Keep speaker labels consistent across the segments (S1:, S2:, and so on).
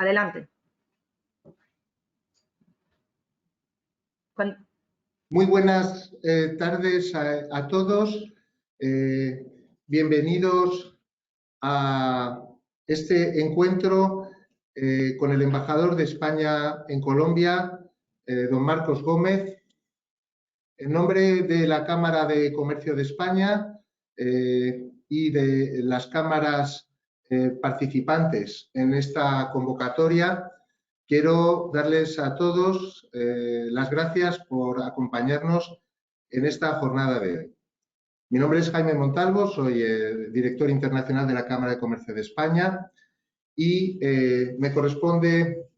S1: Adelante.
S2: Muy buenas tardes a todos. Bienvenidos a este encuentro con el embajador de España en Colombia, don Marcos Gómez. En nombre de la Cámara de Comercio de España y de las cámaras participantes en esta convocatoria, quiero darles a todos las gracias por acompañarnos en esta jornada de hoy. Mi nombre es Jaime Montalvo, soy el director internacional de la Cámara de Comercio de España y me corresponde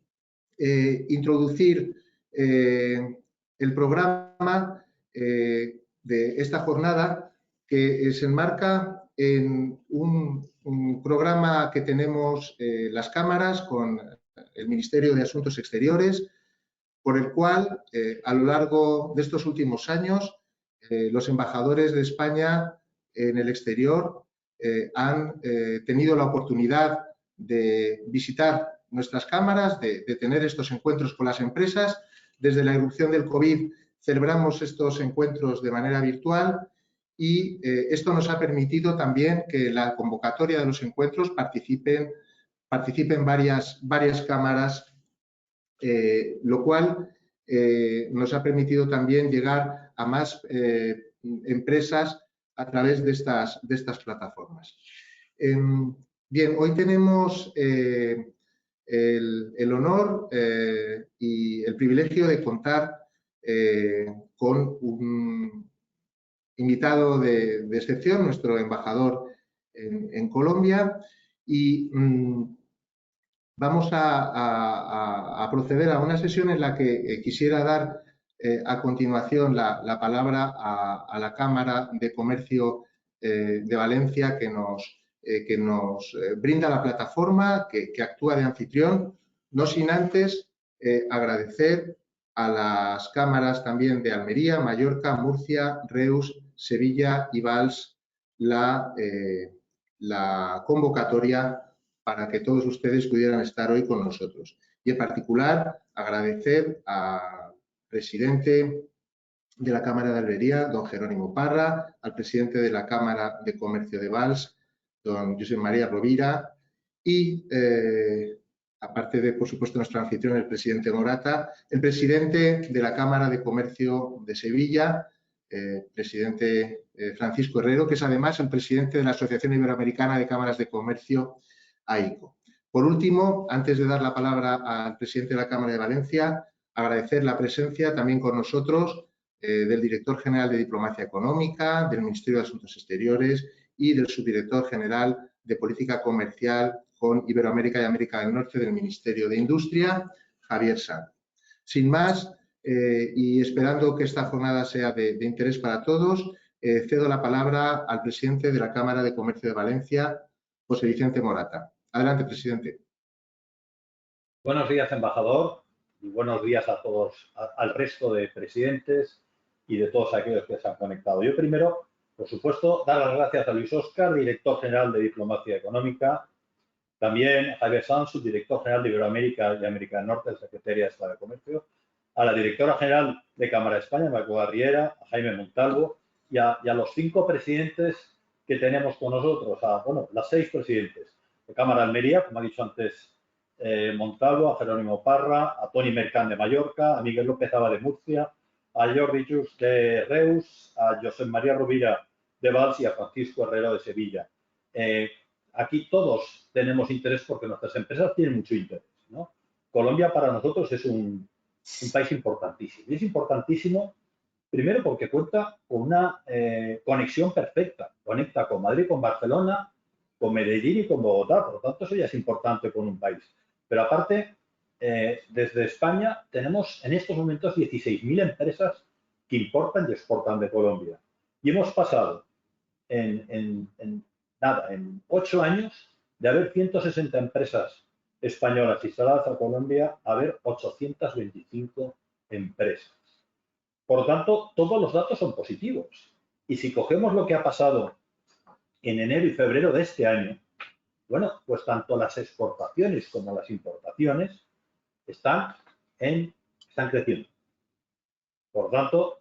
S2: introducir el programa de esta jornada, que se enmarca en un programa que tenemos las cámaras con el Ministerio de Asuntos Exteriores, por el cual a lo largo de estos últimos años los embajadores de España en el exterior han tenido la oportunidad de visitar nuestras cámaras, de tener estos encuentros con las empresas. Desde la irrupción del COVID celebramos estos encuentros de manera virtual y esto nos ha permitido también que en la convocatoria de los encuentros participen varias cámaras, lo cual nos ha permitido también llegar a más empresas a través de estas plataformas. Bien, hoy tenemos el honor y el privilegio de contar con un invitado de excepción, nuestro embajador en Colombia, y vamos a proceder a una sesión en la que quisiera dar a continuación la palabra a la Cámara de Comercio de Valencia, que nos brinda la plataforma, que actúa de anfitrión, no sin antes agradecer a las cámaras también de Almería, Mallorca, Murcia, Reus, Sevilla y Valls la convocatoria para que todos ustedes pudieran estar hoy con nosotros. Y en particular agradecer al presidente de la Cámara de Almería, don Jerónimo Parra, al presidente de la Cámara de Comercio de Valls, don Josep María Rovira, y aparte de, por supuesto, nuestro anfitrión, el presidente Morata, el presidente de la Cámara de Comercio de Sevilla, presidente Francisco Herrero, que es además el presidente de la Asociación Iberoamericana de Cámaras de Comercio, AICO. Por último, antes de dar la palabra al presidente de la Cámara de Valencia, agradecer la presencia también con nosotros del director general de Diplomacia Económica, del Ministerio de Asuntos Exteriores y del subdirector general de Política Comercial con Iberoamérica y América del Norte del Ministerio de Industria, Javier Sanz. Sin más, y esperando que esta jornada sea de interés para todos, cedo la palabra al presidente de la Cámara de Comercio de Valencia, José Vicente Morata. Adelante, presidente.
S3: Buenos días, embajador, y buenos días a todos, al resto de presidentes y de todos aquellos que se han conectado. Yo primero, por supuesto, dar las gracias a Luis Óscar, director general de Diplomacia Económica, también a Javier Sanz, subdirector general de Iberoamérica y América del Norte, Secretaría de Estado de Comercio, a la directora general de Cámara de España, Marco Riera, a Jaime Montalvo y a los 5 presidentes que tenemos con nosotros, las 6 presidentes de Cámara de Almería, como ha dicho antes Montalvo, a Jerónimo Parra, a Toni Mercant de Mallorca, a Miguel López Aba de Murcia, a Jordi Just de Reus, a Josep María Rovira de Valls y a Francisco Herrero de Sevilla. Aquí todos tenemos interés porque nuestras empresas tienen mucho interés, ¿no? Colombia para nosotros es un país importantísimo. Y es importantísimo primero porque cuenta con una conexión perfecta. Conecta con Madrid, con Barcelona, con Medellín y con Bogotá. Por lo tanto, eso ya es importante con un país. Pero aparte, desde España tenemos en estos momentos 16.000 empresas que importan y exportan de Colombia. Y hemos pasado en 8 años de haber 160 empresas españolas instaladas en Colombia a haber 825 empresas. Por lo tanto, todos los datos son positivos. Y si cogemos lo que ha pasado en enero y febrero de este año, Bueno, pues tanto las exportaciones como las importaciones están creciendo. Por tanto,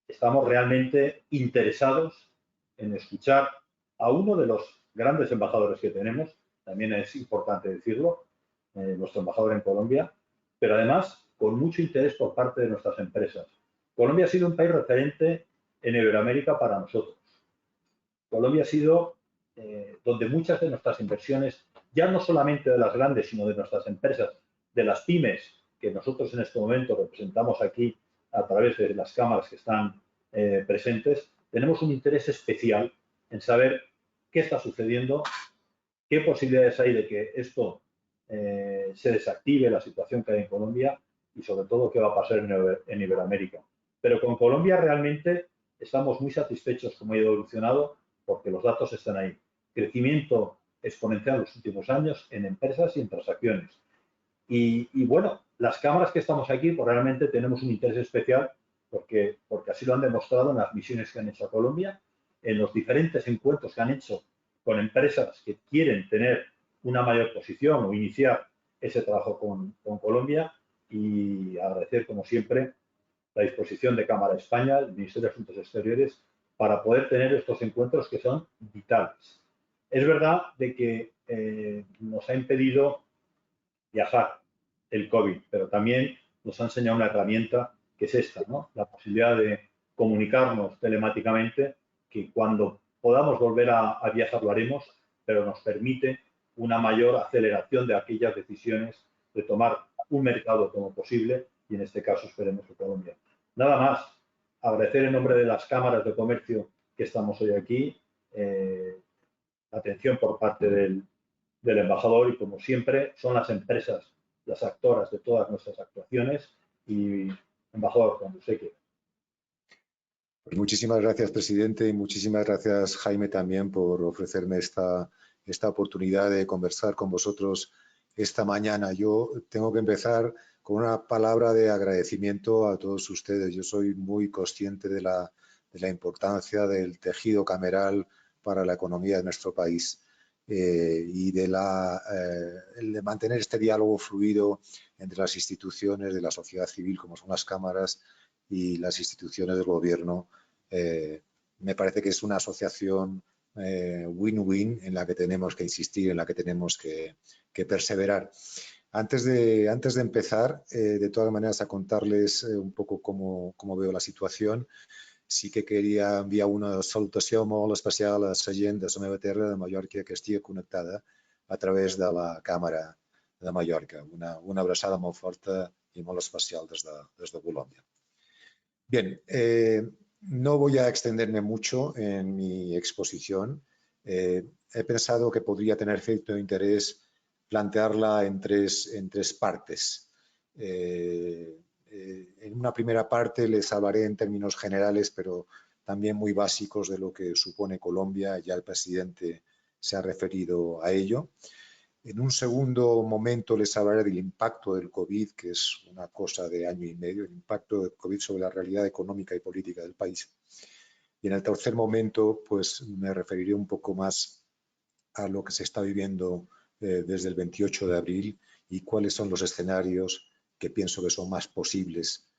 S3: estamos realmente interesados en escuchar a uno de los grandes embajadores que tenemos, también es importante decirlo, nuestro embajador en Colombia, pero además con mucho interés por parte de nuestras empresas. Colombia ha sido un país referente en Iberoamérica para nosotros. Colombia ha sido donde muchas de nuestras inversiones, ya no solamente de las grandes, sino de nuestras empresas, de las pymes, que nosotros en este momento representamos aquí a través de las cámaras que están presentes, tenemos un interés especial en saber qué está sucediendo, qué posibilidades hay de que esto se desactive, la situación que hay en Colombia y sobre todo qué va a pasar en Iberoamérica. Pero con Colombia realmente estamos muy satisfechos cómo ha evolucionado porque los datos están ahí. Crecimiento exponencial en los últimos años en empresas y en transacciones. Y bueno, las cámaras que estamos aquí, pues realmente tenemos un interés especial porque así lo han demostrado en las misiones que han hecho a Colombia, en los diferentes encuentros que han hecho con empresas que quieren tener una mayor posición o iniciar ese trabajo con Colombia y agradecer, como siempre, la disposición de Cámara España, el Ministerio de Asuntos Exteriores, para poder tener estos encuentros que son vitales. Es verdad de que nos ha impedido viajar el COVID, pero también nos ha enseñado una herramienta que es esta, ¿no? La posibilidad de comunicarnos telemáticamente, que cuando podamos volver a viajar lo haremos, pero nos permite una mayor aceleración de aquellas decisiones de tomar un mercado como posible y en este caso esperemos que Colombia. Nada más, agradecer en nombre de las cámaras de comercio que estamos hoy aquí, la atención por parte del embajador y como siempre son las empresas las actoras de todas nuestras actuaciones y embajador, cuando usted quiera.
S1: Pues muchísimas gracias, presidente, y muchísimas gracias, Jaime, también por ofrecerme esta oportunidad de conversar con vosotros esta mañana. Yo tengo que empezar con una palabra de agradecimiento a todos ustedes. Yo soy muy consciente de la importancia del tejido cameral para la economía de nuestro país y de mantener este diálogo fluido entre las instituciones de la sociedad civil, como son las cámaras, y las instituciones del gobierno. Me parece que es una asociación win-win en la que tenemos que insistir, en la que tenemos que perseverar. Antes de empezar, de todas maneras, a contarles un poco cómo veo la situación, sí que queria enviar una salutació molt especial a la gent de la meva terra, de Mallorca, que estigui connectada a través de la càmera de Mallorca. Una abraçada molt forta y molt especial desde Colombia. Bien, no voy a extenderme mucho en mi exposición. He pensado que podría tener cierto interés plantearla en tres partes. En una primera parte les hablaré en términos generales, pero también muy básicos de lo que supone Colombia. Ya el presidente se ha referido a ello. En un segundo momento les hablaré del impacto del COVID, que es una cosa de año y medio, el impacto del COVID sobre la realidad económica y política del país. Y en el tercer momento, pues me referiré un poco más a lo que se está viviendo desde el 28 de abril y cuáles son los escenarios que pienso que son más posibles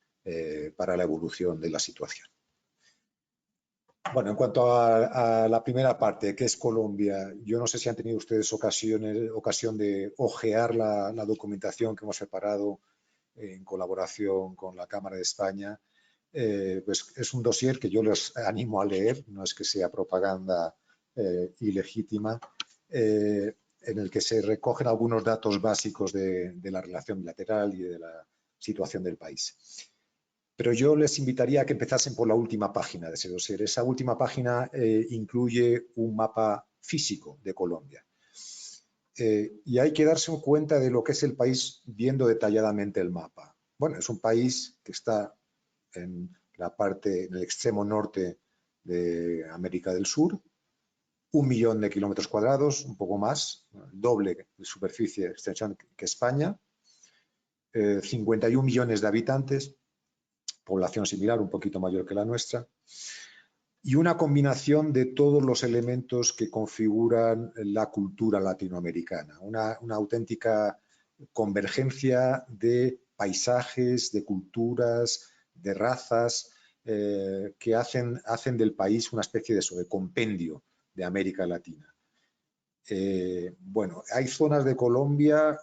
S1: para la evolución de la situación. Bueno, en cuanto a la primera parte, que es Colombia, yo no sé si han tenido ustedes ocasión de ojear la documentación que hemos preparado en colaboración con la Cámara de España. Pues es un dossier que yo les animo a leer, no es que sea propaganda ilegítima, en el que se recogen algunos datos básicos de la relación bilateral y de la situación del país. Pero yo les invitaría a que empezasen por la última página de ese dossier. Esa última página incluye un mapa físico de Colombia. Y hay que darse cuenta de lo que es el país viendo detalladamente el mapa. Bueno, es un país que está en en el extremo norte de América del Sur, 1 millón de kilómetros cuadrados, un poco más, el doble de superficie de extensión que España, 51 millones de habitantes, población similar, un poquito mayor que la nuestra, y una combinación de todos los elementos que configuran la cultura latinoamericana, una auténtica convergencia de paisajes, de culturas, de razas, que hacen del país una especie de compendio de América Latina. Bueno, hay zonas de Colombia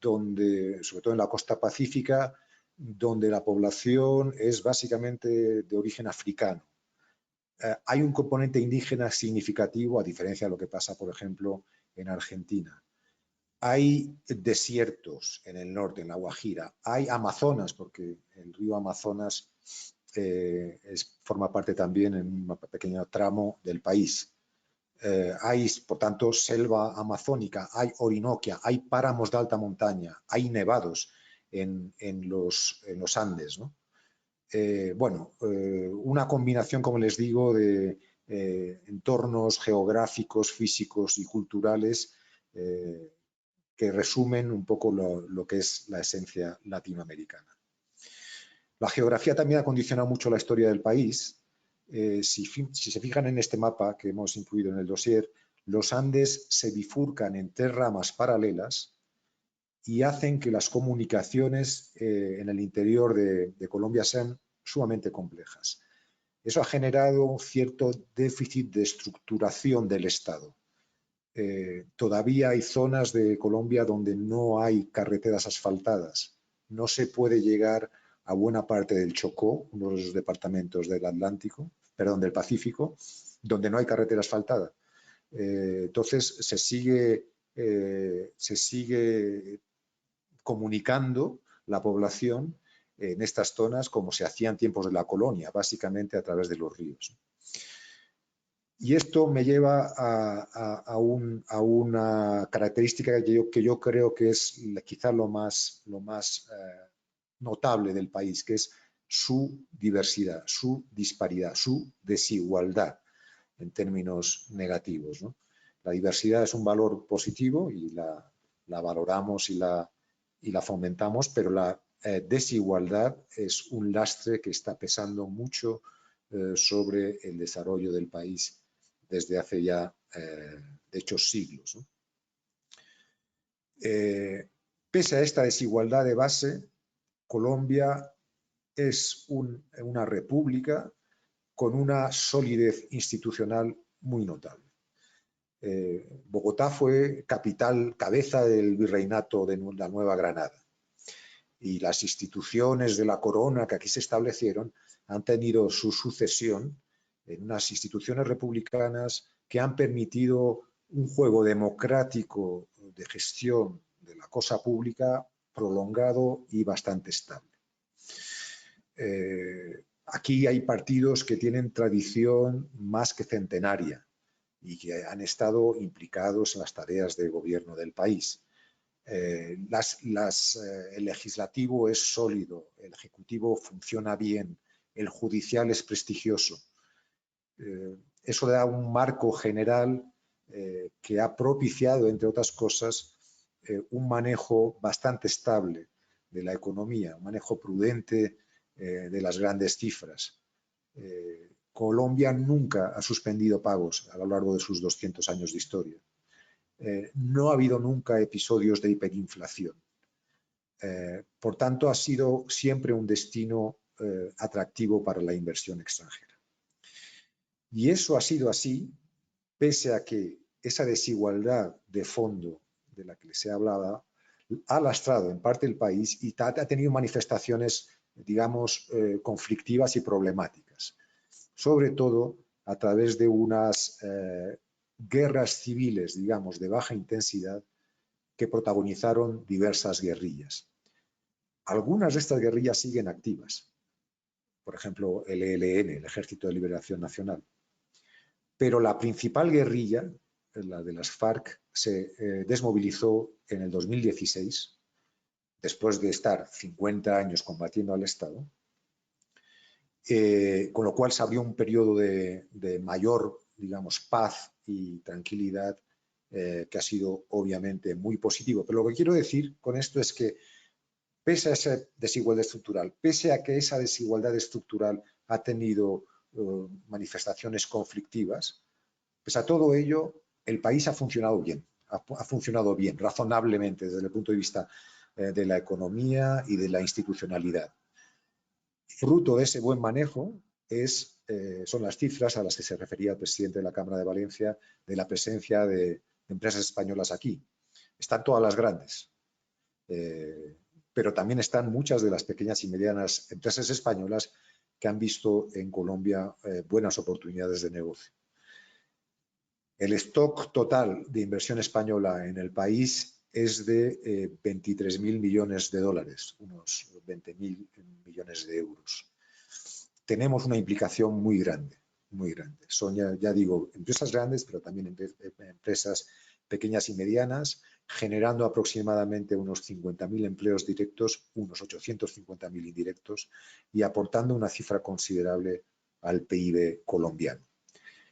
S1: donde, sobre todo en la costa pacífica, donde la población es básicamente de origen africano. Hay un componente indígena significativo, a diferencia de lo que pasa, por ejemplo, en Argentina. Hay desiertos en el norte, en La Guajira. Hay Amazonas, porque el río Amazonas forma parte también en un pequeño tramo del país. Hay, por tanto, selva amazónica, hay Orinoquia, hay páramos de alta montaña, hay nevados en los Andes, ¿no? Una combinación, como les digo, de entornos geográficos, físicos y culturales que resumen un poco lo que es la esencia latinoamericana. La geografía también ha condicionado mucho la historia del país. Si se fijan en este mapa que hemos incluido en el dossier, los Andes se bifurcan en 3 ramas paralelas y hacen que las comunicaciones en el interior de Colombia sean sumamente complejas. Eso ha generado un cierto déficit de estructuración del Estado. Todavía hay zonas de Colombia donde no hay carreteras asfaltadas. No se puede llegar a buena parte del Chocó, uno de los departamentos del Pacífico, donde no hay carretera asfaltada. Entonces se sigue comunicando la población en estas zonas como se hacía en tiempos de la colonia, básicamente a través de los ríos. Y esto me lleva a una característica que yo creo que es quizá lo más notable del país, que es su diversidad, su disparidad, su desigualdad en términos negativos, ¿no? La diversidad es un valor positivo y la valoramos y la fomentamos, pero la desigualdad es un lastre que está pesando mucho sobre el desarrollo del país desde hace ya, de hecho, siglos, ¿no? Pese a esta desigualdad de base, Colombia es una república con una solidez institucional muy notable. Bogotá fue cabeza del virreinato de la Nueva Granada. Y las instituciones de la corona que aquí se establecieron han tenido su sucesión en unas instituciones republicanas que han permitido un juego democrático de gestión de la cosa pública prolongado y bastante estable. Aquí hay partidos que tienen tradición más que centenaria y que han estado implicados en las tareas de gobierno del país. El legislativo es sólido, el ejecutivo funciona bien, el judicial es prestigioso. Eso da un marco general que ha propiciado, entre otras cosas, un manejo bastante estable de la economía, un manejo prudente de las grandes cifras. Colombia nunca ha suspendido pagos a lo largo de sus 200 años de historia. No ha habido nunca episodios de hiperinflación. Por tanto, ha sido siempre un destino atractivo para la inversión extranjera. Y eso ha sido así, pese a que esa desigualdad de fondo de la que se hablaba ha lastrado en parte el país y ha tenido manifestaciones, digamos, conflictivas y problemáticas, sobre todo a través de unas guerras civiles, digamos, de baja intensidad que protagonizaron diversas guerrillas. Algunas de estas guerrillas siguen activas, por ejemplo, el ELN, el Ejército de Liberación Nacional. Pero la principal guerrilla, la de las FARC, se desmovilizó en el 2016, después de estar 50 años combatiendo al Estado, con lo cual se abrió un periodo de mayor, digamos, paz y tranquilidad que ha sido obviamente muy positivo. Pero lo que quiero decir con esto es que pese a esa desigualdad estructural, pese a que esa desigualdad estructural ha tenido manifestaciones conflictivas. Pese a todo ello, el país ha funcionado bien, razonablemente desde el punto de vista de la economía y de la institucionalidad. Fruto de ese buen manejo son las cifras a las que se refería el presidente de la Cámara de Valencia de la presencia de empresas españolas aquí. Están todas las grandes, pero también están muchas de las pequeñas y medianas empresas españolas que han visto en Colombia buenas oportunidades de negocio. El stock total de inversión española en el país es de 23.000 millones de dólares, unos 20.000 millones de euros. Tenemos una implicación muy grande, muy grande. Son, ya digo, empresas grandes, pero también empresas pequeñas y medianas, generando aproximadamente unos 50.000 empleos directos, unos 850.000 indirectos y aportando una cifra considerable al PIB colombiano.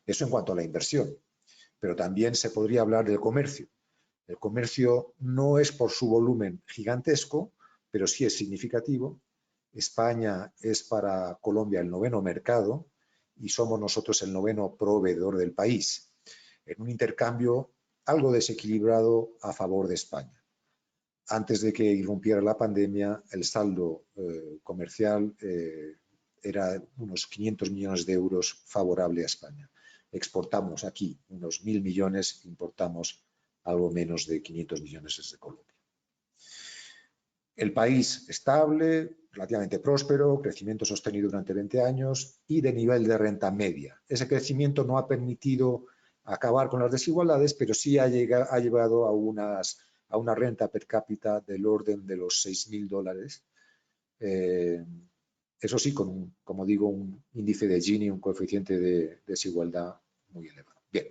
S1: Eso en cuanto a la inversión, pero también se podría hablar del comercio. El comercio no es por su volumen gigantesco, pero sí es significativo. España es para Colombia el 9º mercado y somos nosotros el 9º proveedor del país, en un intercambio algo desequilibrado a favor de España. Antes de que irrumpiera la pandemia, el saldo comercial era unos 500 millones de euros favorable a España. Exportamos aquí unos 1.000 millones, importamos algo menos de 500 millones desde Colombia. El país estable, relativamente próspero, crecimiento sostenido durante 20 años y de nivel de renta media. Ese crecimiento no ha permitido acabar con las desigualdades, pero sí ha llevado a una renta per cápita del orden de los $6.000. Eso sí, con como digo, un índice de Gini, un coeficiente de desigualdad muy elevado. Bien,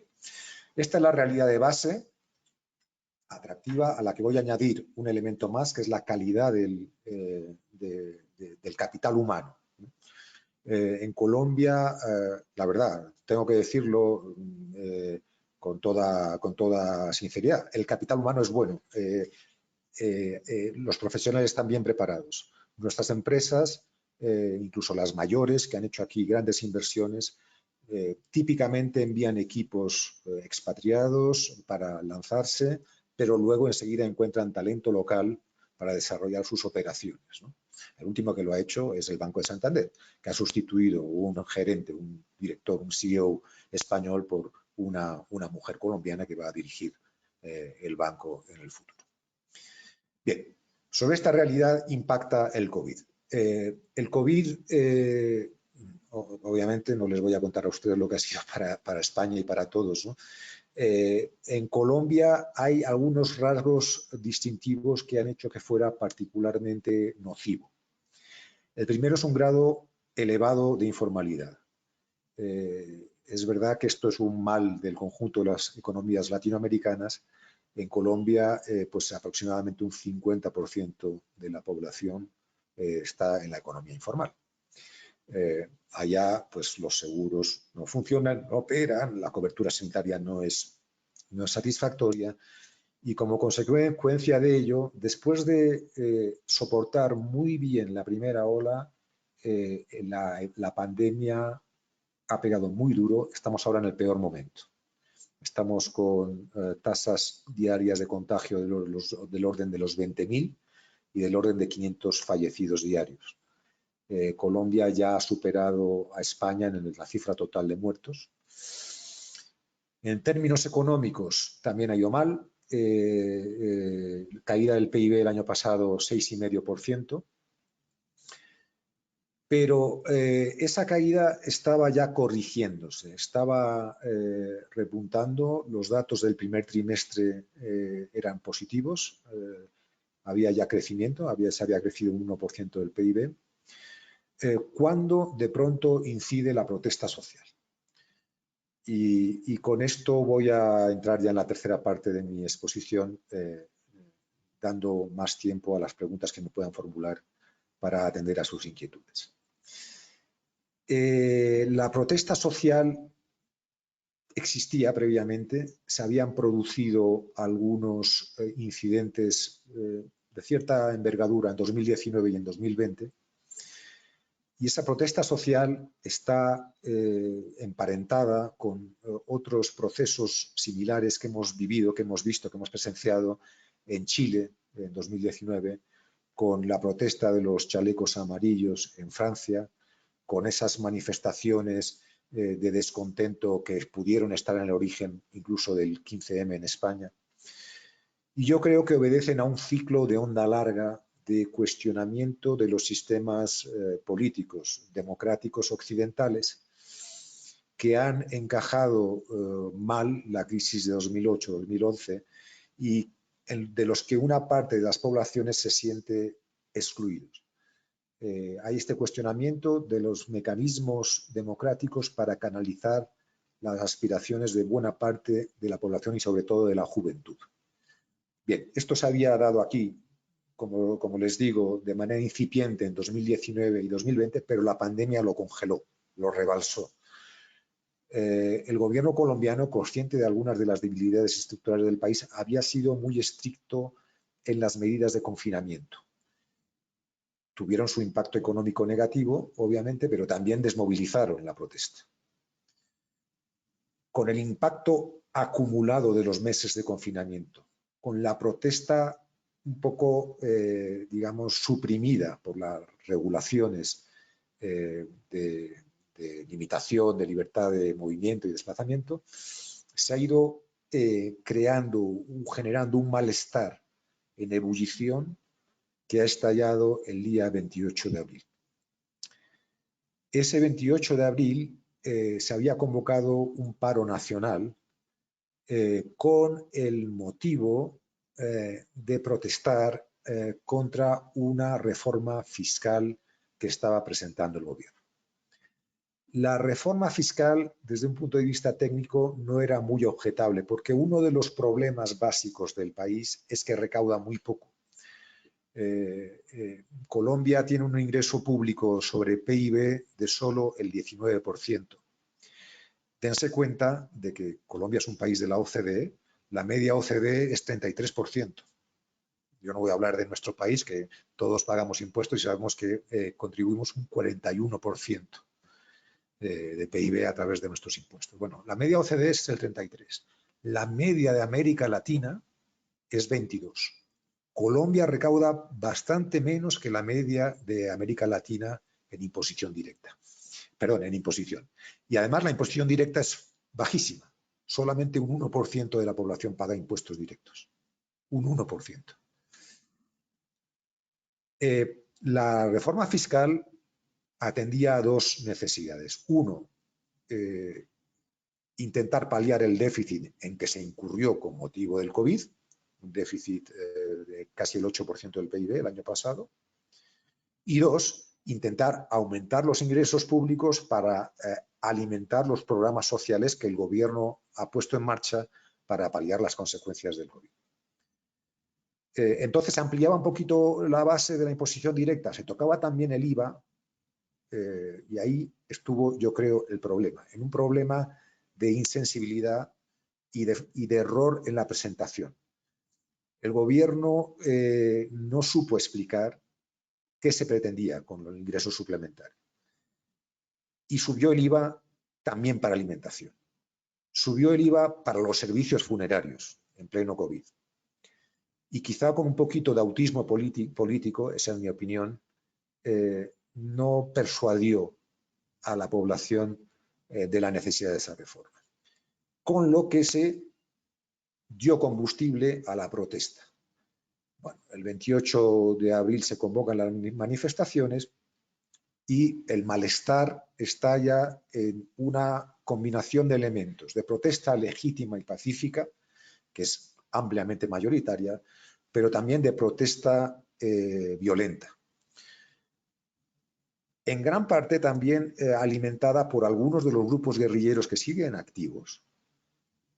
S1: esta es la realidad de base atractiva, a la que voy a añadir un elemento más, que es la calidad del capital humano. En Colombia, la verdad, tengo que decirlo con toda sinceridad, el capital humano es bueno. Los profesionales están bien preparados. Nuestras empresas, incluso las mayores, que han hecho aquí grandes inversiones, típicamente envían equipos expatriados para lanzarse, pero luego enseguida encuentran talento local para desarrollar sus operaciones, ¿no? El último que lo ha hecho es el Banco de Santander, que ha sustituido un gerente, un director, un CEO español por una mujer colombiana que va a dirigir el banco en el futuro. Bien, sobre esta realidad impacta el COVID. El COVID, obviamente no les voy a contar a ustedes lo que ha sido para España y para todos, ¿no? En Colombia hay algunos rasgos distintivos que han hecho que fuera particularmente nocivo. El primero es un grado elevado de informalidad. Es verdad que esto es un mal del conjunto de las economías latinoamericanas. En Colombia, pues aproximadamente un 50% de la población está en la economía informal. Allá, pues los seguros no funcionan, no operan, la cobertura sanitaria no es satisfactoria y como consecuencia de ello, después de soportar muy bien la primera ola, la pandemia ha pegado muy duro. Estamos ahora en el peor momento. Estamos con tasas diarias de contagio del orden de los 20.000 y del orden de 500 fallecidos diarios. Colombia ya ha superado a España en la cifra total de muertos. En términos económicos también ha ido mal. Caída del PIB el año pasado 6,5%. Pero esa caída estaba ya corrigiéndose, estaba repuntando. Los datos del primer trimestre eran positivos. Había ya crecimiento, se había crecido un 1% del PIB. Cuando de pronto incide la protesta social. Y con esto voy a entrar ya en la tercera parte de mi exposición, dando más tiempo a las preguntas que me puedan formular para atender a sus inquietudes. La protesta social existía previamente, se habían producido algunos incidentes de cierta envergadura en 2019 y en 2020. Y esa protesta social está emparentada con otros procesos similares que hemos vivido, que hemos visto, que hemos presenciado en Chile en 2019, con la protesta de los chalecos amarillos en Francia, con esas manifestaciones de descontento que pudieron estar en el origen incluso del 15M en España. Y yo creo que obedecen a un ciclo de onda larga de cuestionamiento de los sistemas políticos democráticos occidentales que han encajado mal la crisis de 2008-2011 y de los que una parte de las poblaciones se siente excluidos. Hay este cuestionamiento de los mecanismos democráticos para canalizar las aspiraciones de buena parte de la población y sobre todo de la juventud. Bien, esto se había dado aquí, como les digo, de manera incipiente en 2019 y 2020, pero la pandemia lo congeló, lo rebalsó. El gobierno colombiano, consciente de algunas de las debilidades estructurales del país, había sido muy estricto en las medidas de confinamiento. Tuvieron su impacto económico negativo, obviamente, pero también desmovilizaron la protesta. Con el impacto acumulado de los meses de confinamiento, con la protesta un poco, digamos, suprimida por las regulaciones de limitación de libertad de movimiento y desplazamiento, se ha ido generando un malestar en ebullición que ha estallado el día 28 de abril. Ese 28 de abril se había convocado un paro nacional con el motivo de protestar contra una reforma fiscal que estaba presentando el gobierno. La reforma fiscal, desde un punto de vista técnico, no era muy objetable, porque uno de los problemas básicos del país es que recauda muy poco. Colombia tiene un ingreso público sobre PIB de solo el 19%. Dense cuenta de que Colombia es un país de la OCDE, la media OCDE es 33%. Yo no voy a hablar de nuestro país, que todos pagamos impuestos y sabemos que contribuimos un 41% de PIB a través de nuestros impuestos. Bueno, la media OCDE es el 33%. La media de América Latina es 22%. Colombia recauda bastante menos que la media de América Latina en imposición directa. Perdón, en imposición. Y además la imposición directa es bajísima. Solamente un 1% de la población paga impuestos directos. Un 1%. La reforma fiscal atendía a dos necesidades. Uno, intentar paliar el déficit en que se incurrió con motivo del COVID, un déficit de casi el 8% del PIB el año pasado. Y dos, intentar aumentar los ingresos públicos para alimentar los programas sociales que el gobierno ha puesto en marcha para paliar las consecuencias del COVID. Entonces se ampliaba un poquito la base de la imposición directa, se tocaba también el IVA y ahí estuvo, yo creo, el problema, en un problema de insensibilidad y de error en la presentación. El gobierno no supo explicar qué se pretendía con el ingreso suplementario. Y subió el IVA también para alimentación. Subió el IVA para los servicios funerarios en pleno COVID. Y quizá con un poquito de autismo político, esa es mi opinión, no persuadió a la población de la necesidad de esa reforma. Con lo que se dio combustible a la protesta. Bueno, el 28 de abril se convocan las manifestaciones y el malestar estalla en una combinación de elementos de protesta legítima y pacífica, que es ampliamente mayoritaria, pero también de protesta violenta. En gran parte también alimentada por algunos de los grupos guerrilleros que siguen activos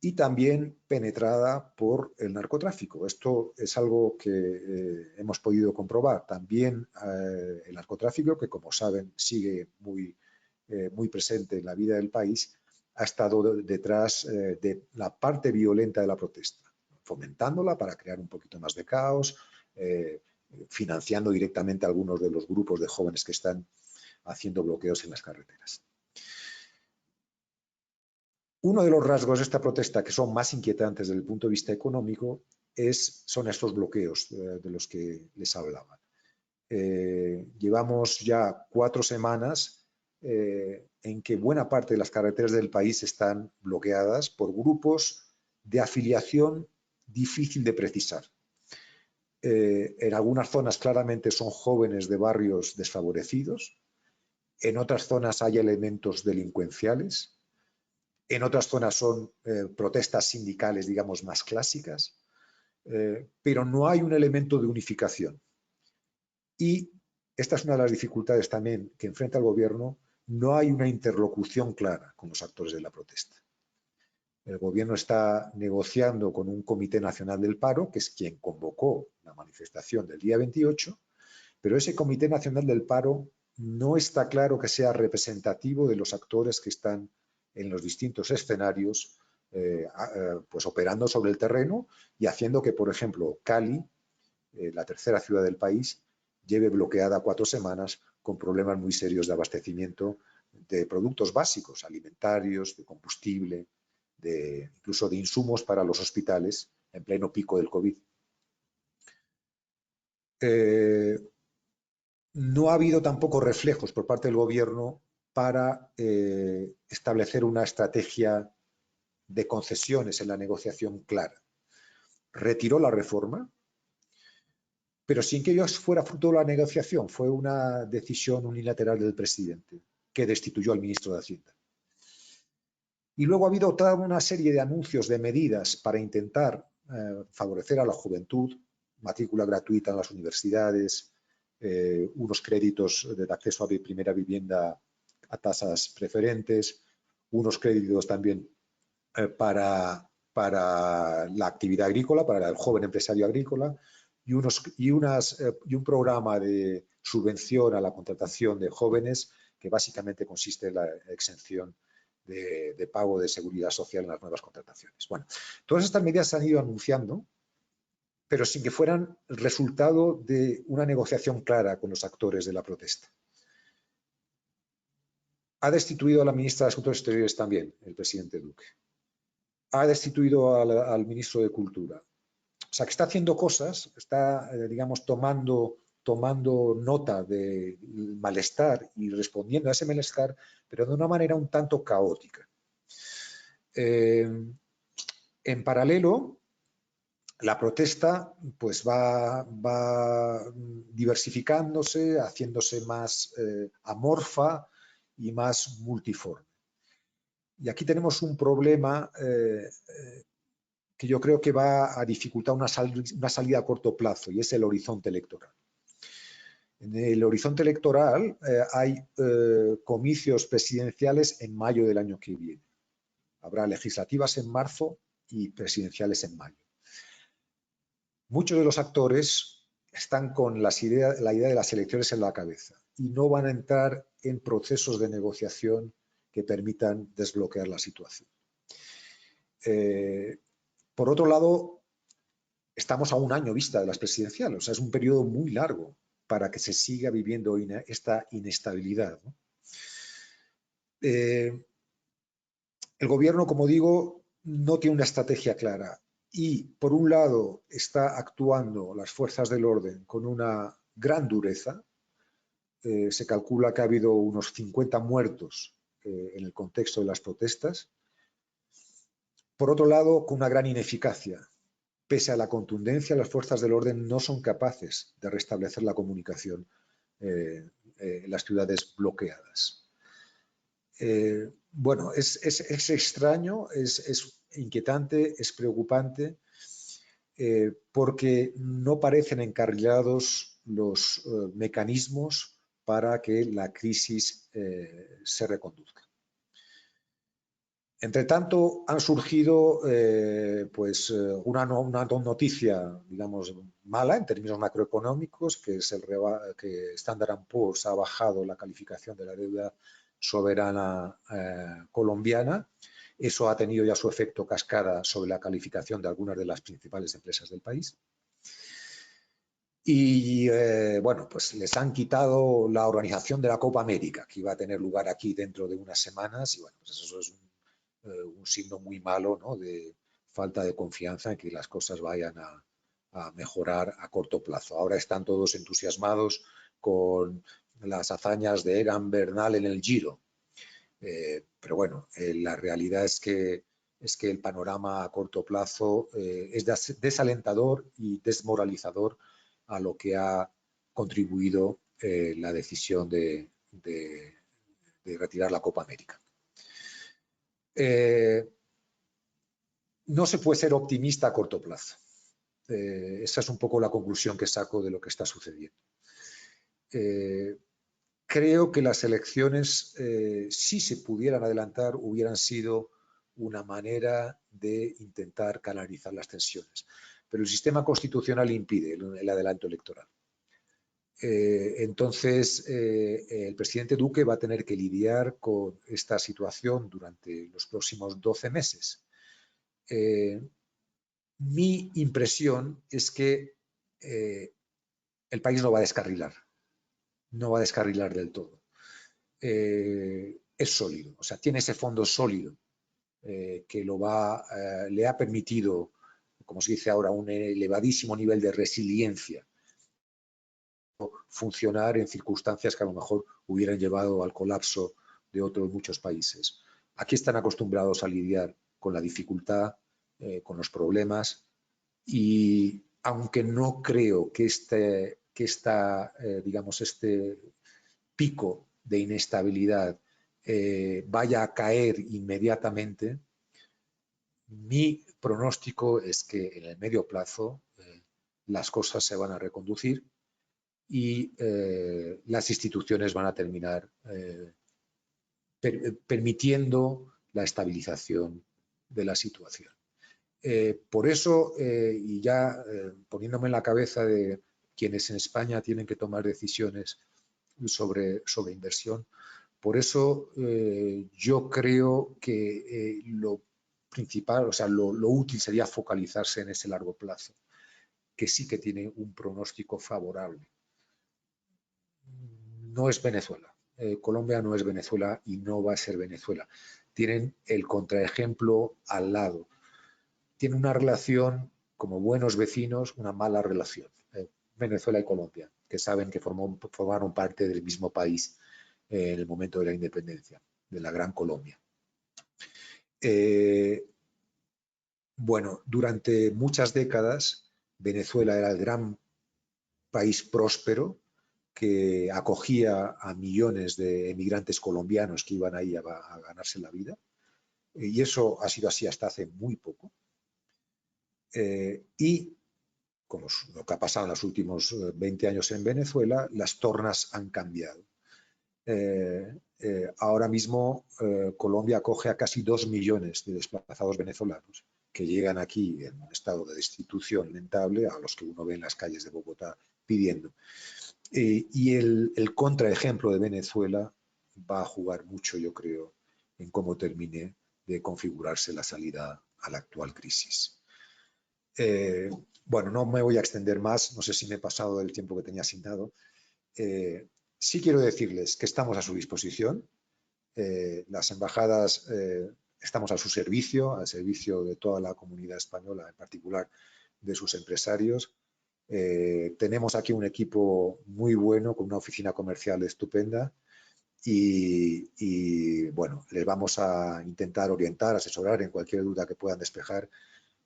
S1: y también penetrada por el narcotráfico. Esto es algo que hemos podido comprobar. También el narcotráfico, que como saben sigue muy presente en la vida del país, ha estado detrás de la parte violenta de la protesta, fomentándola para crear un poquito más de caos, financiando directamente a algunos de los grupos de jóvenes que están haciendo bloqueos en las carreteras. Uno de los rasgos de esta protesta que son más inquietantes desde el punto de vista económico son estos bloqueos de los que les hablaba. Llevamos ya 4 semanas en que buena parte de las carreteras del país están bloqueadas por grupos de afiliación difícil de precisar. En algunas zonas claramente son jóvenes de barrios desfavorecidos, en otras zonas hay elementos delincuenciales, en otras zonas son protestas sindicales, digamos, más clásicas, pero no hay un elemento de unificación. Y esta es una de las dificultades también que enfrenta el gobierno, no hay una interlocución clara con los actores de la protesta. El gobierno está negociando con un Comité Nacional del Paro, que es quien convocó la manifestación del día 28, pero ese Comité Nacional del Paro no está claro que sea representativo de los actores que están en los distintos escenarios, pues operando sobre el terreno y haciendo que, por ejemplo, Cali, la tercera ciudad del país, lleve bloqueada 4 semanas con problemas muy serios de abastecimiento de productos básicos, alimentarios, de combustible, incluso de insumos para los hospitales en pleno pico del COVID. No ha habido tampoco reflejos por parte del gobierno para establecer una estrategia de concesiones en la negociación clara. Retiró la reforma, pero sin que ello fuera fruto de la negociación. Fue una decisión unilateral del presidente, que destituyó al ministro de Hacienda. Y luego ha habido toda una serie de anuncios, de medidas para intentar favorecer a la juventud, matrícula gratuita en las universidades, unos créditos de acceso a primera vivienda a tasas preferentes, unos créditos también para la actividad agrícola, para el joven empresario agrícola, y un programa de subvención a la contratación de jóvenes que básicamente consiste en la exención de pago de seguridad social en las nuevas contrataciones. Bueno, todas estas medidas se han ido anunciando, pero sin que fueran el resultado de una negociación clara con los actores de la protesta. Ha destituido a la ministra de Asuntos Exteriores también, el presidente Duque. Ha destituido al ministro de Cultura. O sea, que está haciendo cosas, está, digamos, tomando nota del malestar y respondiendo a ese malestar, pero de una manera un tanto caótica. En paralelo, la protesta pues va diversificándose, haciéndose más amorfa y más multiforme. Y aquí tenemos un problema que yo creo que va a dificultar una salida a corto plazo, y es el horizonte electoral. En el horizonte electoral hay comicios presidenciales en mayo del año que viene. Habrá legislativas en marzo y presidenciales en mayo. Muchos de los actores están con la idea de las elecciones en la cabeza y no van a entrar en procesos de negociación que permitan desbloquear la situación. Por otro lado, estamos a un año vista de las presidenciales, o sea, es un periodo muy largo para que se siga viviendo esta inestabilidad, ¿no? El gobierno, como digo, no tiene una estrategia clara y, por un lado, está actuando las fuerzas del orden con una gran dureza. Se calcula que ha habido unos 50 muertos en el contexto de las protestas. Por otro lado, con una gran ineficacia. Pese a la contundencia, las fuerzas del orden no son capaces de restablecer la comunicación en las ciudades bloqueadas. Bueno, es extraño, es inquietante, es preocupante, porque no parecen encarrilados los mecanismos para que la crisis se reconduzca. Entre tanto, han surgido una noticia, digamos, mala en términos macroeconómicos, que es que Standard & Poor's ha bajado la calificación de la deuda soberana colombiana. Eso ha tenido ya su efecto cascada sobre la calificación de algunas de las principales empresas del país. Y bueno, pues les han quitado la organización de la Copa América, que iba a tener lugar aquí dentro de unas semanas, y bueno, pues eso es un signo muy malo, ¿no?, de falta de confianza en que las cosas vayan a mejorar a corto plazo. Ahora están todos entusiasmados con las hazañas de Egan Bernal en el Giro. Pero bueno, la realidad es que el panorama a corto plazo es desalentador y desmoralizador a lo que ha contribuido la decisión de retirar la Copa América. No se puede ser optimista a corto plazo. Esa es un poco la conclusión que saco de lo que está sucediendo. Creo que las elecciones, si se pudieran adelantar, hubieran sido una manera de intentar canalizar las tensiones. Pero el sistema constitucional impide el adelanto electoral. Entonces, el presidente Duque va a tener que lidiar con esta situación durante los próximos 12 meses. Mi impresión es que el país no va a descarrilar. No va a descarrilar del todo. Es sólido, o sea, tiene ese fondo sólido que le ha permitido, como se dice ahora, un elevadísimo nivel de resiliencia, funcionar en circunstancias que a lo mejor hubieran llevado al colapso de otros muchos países. Aquí están acostumbrados a lidiar con la dificultad, con los problemas, y aunque no creo que este pico de inestabilidad vaya a caer inmediatamente, mi pronóstico es que en el medio plazo las cosas se van a reconducir y las instituciones van a terminar permitiendo la estabilización de la situación. Por eso, y ya poniéndome en la cabeza de quienes en España tienen que tomar decisiones sobre inversión, por eso yo creo que lo principal, o sea, lo útil sería focalizarse en ese largo plazo, que sí que tiene un pronóstico favorable. No es Venezuela. Colombia no es Venezuela y no va a ser Venezuela. Tienen el contraejemplo al lado. Tienen una relación como buenos vecinos, una mala relación. Venezuela y Colombia, que saben que formaron parte del mismo país en el momento de la independencia, de la Gran Colombia. Bueno, durante muchas décadas, Venezuela era el gran país próspero que acogía a millones de emigrantes colombianos que iban ahí a ganarse la vida. Y eso ha sido así hasta hace muy poco. Y como lo que ha pasado en los últimos 20 años en Venezuela, las tornas han cambiado. Ahora mismo Colombia acoge a casi 2 millones de desplazados venezolanos que llegan aquí en un estado de destitución lamentable, a los que uno ve en las calles de Bogotá pidiendo. Y el contraejemplo de Venezuela va a jugar mucho, yo creo, en cómo termine de configurarse la salida a la actual crisis. Bueno, no me voy a extender más, no sé si me he pasado del tiempo que tenía asignado. Sí quiero decirles que estamos a su disposición. Las embajadas estamos a su servicio, al servicio de toda la comunidad española, en particular de sus empresarios. Tenemos aquí un equipo muy bueno, con una oficina comercial estupenda y bueno, les vamos a intentar orientar, asesorar en cualquier duda que puedan despejar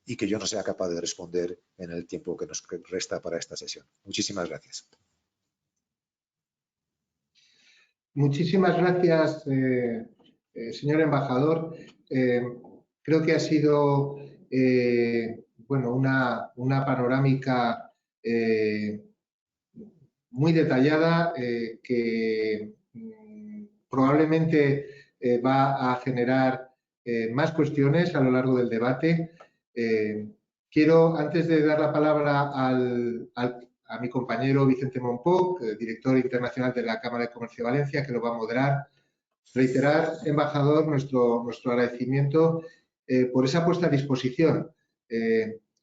S1: y que yo no sea capaz de responder en el tiempo que nos resta para esta sesión. Muchísimas gracias.
S2: Muchísimas gracias, señor embajador. Creo que ha sido bueno, una panorámica muy detallada que probablemente va a generar más cuestiones a lo largo del debate. Quiero, antes de dar la palabra a mi compañero Vicente Monpoc, director internacional de la Cámara de Comercio de Valencia, que lo va a moderar, reiterar, embajador, nuestro agradecimiento por esa puesta a disposición.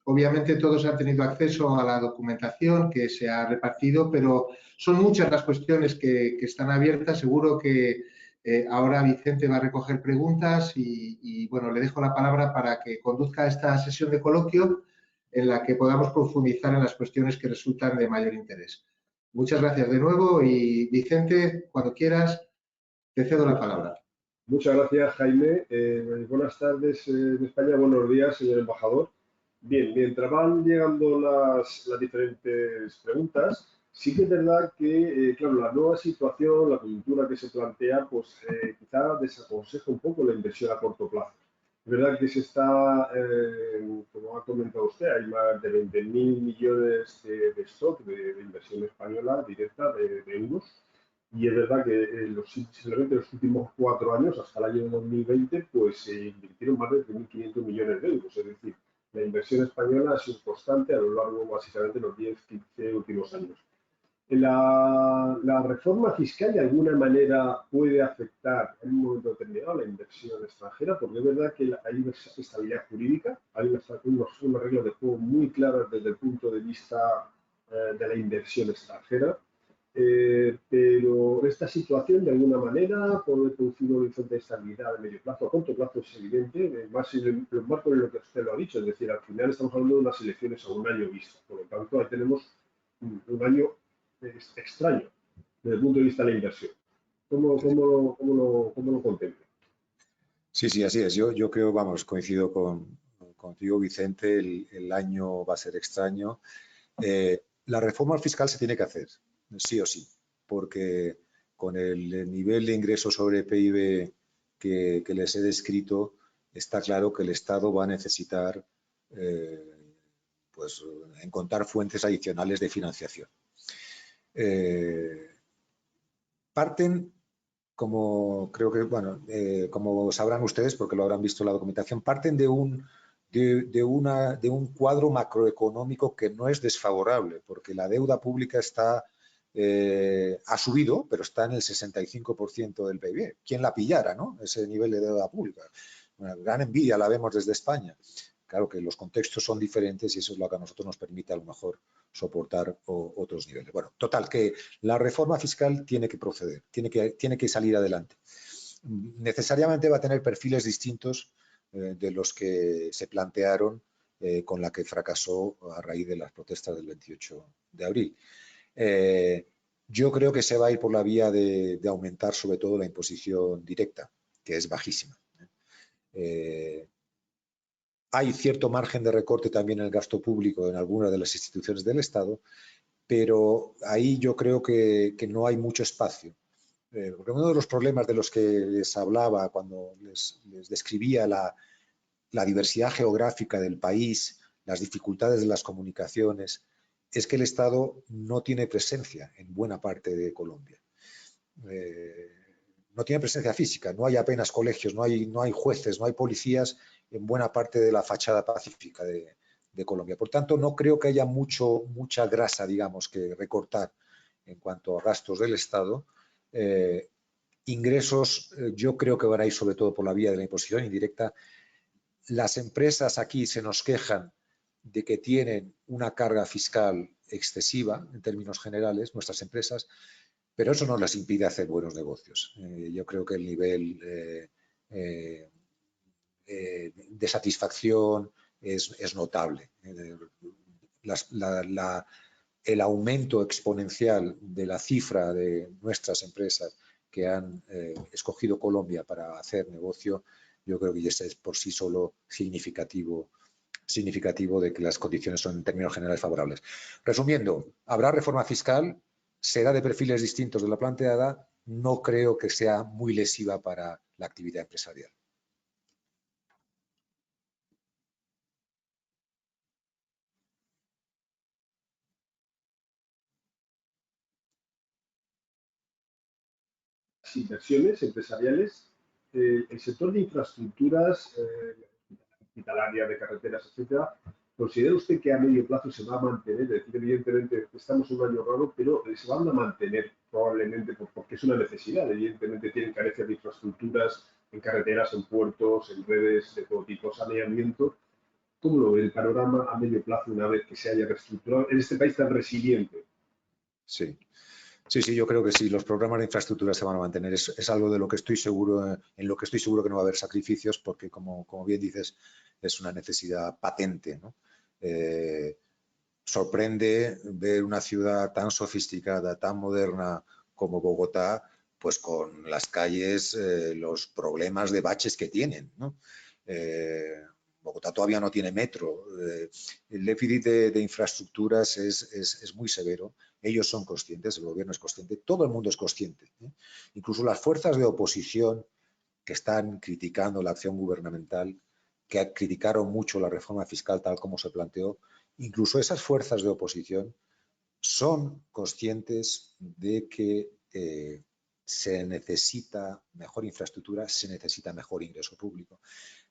S2: Obviamente todos han tenido acceso a la documentación que se ha repartido, pero son muchas las cuestiones que están abiertas. Seguro que ahora Vicente va a recoger preguntas y, bueno, le dejo la palabra para que conduzca esta sesión de coloquio en la que podamos profundizar en las cuestiones que resultan de mayor interés. Muchas gracias de nuevo y Vicente, cuando quieras, te cedo la palabra.
S4: Muchas gracias, Jaime. Buenas tardes en España, buenos días, señor embajador. Bien, mientras van llegando las diferentes preguntas, sí que es verdad que, claro, la nueva situación, la coyuntura que se plantea, pues quizá desaconseja un poco la inversión a corto plazo. Es verdad que se está, como ha comentado usted, hay más de 20.000 millones de stock de inversión española directa de euros. Y es verdad que simplemente en los últimos 4 años, hasta el año 2020, pues se invirtieron más de 3.500 millones de euros. Es decir, la inversión española ha sido constante a lo largo, básicamente, de los 10-15 últimos años. La reforma fiscal, de alguna manera, puede afectar en un momento determinado la inversión extranjera, porque es verdad que hay una estabilidad jurídica, hay unas reglas de juego muy claras desde el punto de vista de la inversión extranjera. Pero esta situación de alguna manera puede producir un horizonte de estabilidad de medio plazo. A corto plazo es evidente, más en los marcos en lo que usted lo ha dicho, es decir, al final estamos hablando de unas elecciones a un año vista, por lo tanto ahí tenemos un año extraño desde el punto de vista de la inversión. ¿Cómo lo contempla?
S1: Sí, así es. Yo creo, vamos, coincido contigo, Vicente, el año va a ser extraño. La reforma fiscal se tiene que hacer, sí o sí, porque con el nivel de ingreso sobre PIB que les he descrito, está claro que el Estado va a necesitar pues, encontrar fuentes adicionales de financiación. Parten, como creo que, bueno, como sabrán ustedes, porque lo habrán visto en la documentación, parten de un cuadro macroeconómico que no es desfavorable, porque la deuda pública ha subido, pero está en el 65% del PIB. ¿Quién la pillara, no? Ese nivel de deuda pública. Una gran envidia la vemos desde España. Claro que los contextos son diferentes y eso es lo que a nosotros nos permite a lo mejor soportar otros niveles. Bueno, total, que la reforma fiscal tiene que proceder, tiene que salir adelante. Necesariamente va a tener perfiles distintos de los que se plantearon con la que fracasó a raíz de las protestas del 28 de abril. Yo creo que se va a ir por la vía de aumentar sobre todo la imposición directa, que es bajísima. Hay cierto margen de recorte también en el gasto público en algunas de las instituciones del Estado, pero ahí yo creo que no hay mucho espacio. Porque uno de los problemas de los que les hablaba cuando les describía la diversidad geográfica del país, las dificultades de las comunicaciones, es que el Estado no tiene presencia en buena parte de Colombia. No tiene presencia física, no hay apenas colegios, no hay jueces, no hay policías en buena parte de la fachada pacífica de Colombia. Por tanto, no creo que haya mucha grasa, digamos, que recortar en cuanto a gastos del Estado. Ingresos, yo creo que van a ir sobre todo por la vía de la imposición indirecta. Las empresas aquí se nos quejan de que tienen una carga fiscal excesiva en términos generales, nuestras empresas, pero eso no les impide hacer buenos negocios. Yo creo que el nivel de satisfacción es notable. El aumento exponencial de la cifra de nuestras empresas que han escogido Colombia para hacer negocio, yo creo que ya es por sí solo significativo de que las condiciones son en términos generales favorables. Resumiendo, habrá reforma fiscal, será de perfiles distintos de la planteada, no creo que sea muy lesiva para la actividad empresarial.
S4: Las inversiones empresariales, el sector de infraestructuras, hospitalaria, de carreteras, etcétera, ¿considera usted que a medio plazo se va a mantener? Es decir, evidentemente estamos en un año raro, pero se van a mantener probablemente porque es una necesidad. Evidentemente tienen carencias de infraestructuras en carreteras, en puertos, en redes de todo tipo, saneamiento. ¿Cómo lo ve el panorama a medio plazo una vez que se haya reestructurado en este país tan resiliente?
S1: Sí. Sí, yo creo que sí, los programas de infraestructura se van a mantener. Es algo de lo que estoy seguro, en lo que estoy seguro que no va a haber sacrificios, porque como bien dices, es una necesidad patente, ¿no? Sorprende ver una ciudad tan sofisticada, tan moderna como Bogotá, pues con las calles, los problemas de baches que tienen, ¿no? Bogotá todavía no tiene metro. El déficit de infraestructuras es muy severo. Ellos son conscientes, el gobierno es consciente, todo el mundo es consciente, ¿eh? Incluso las fuerzas de oposición que están criticando la acción gubernamental, que criticaron mucho la reforma fiscal tal como se planteó, incluso esas fuerzas de oposición son conscientes de que se necesita mejor infraestructura, se necesita mejor ingreso público.